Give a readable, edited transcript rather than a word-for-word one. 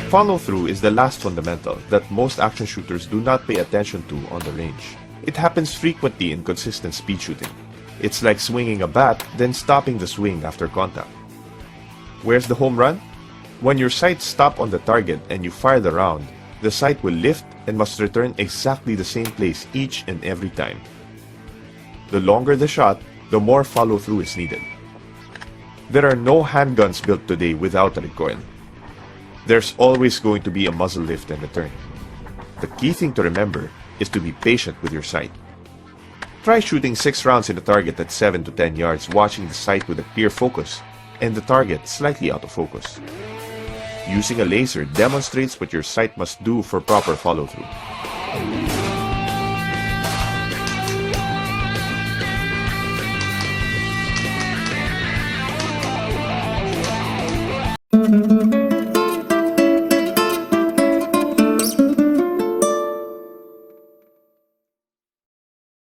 Follow-through is the last fundamental that most action shooters do not pay attention to on the range. It happens frequently in consistent speed shooting. It's like swinging a bat, then stopping the swing after contact. Where's the home run? When your sights stop on the target and you fire the round, the sight will lift and must return exactly the same place each and every time. The longer the shot, the more follow-through is needed. There are no handguns built today without a recoil. There's always going to be a muzzle lift and return. The key thing to remember is to be patient with your sight. Try shooting 6 rounds in a target at 7 to 10 yards, watching the sight with a clear focus and the target slightly out of focus. Using a laser demonstrates what your sight must do for proper follow-through.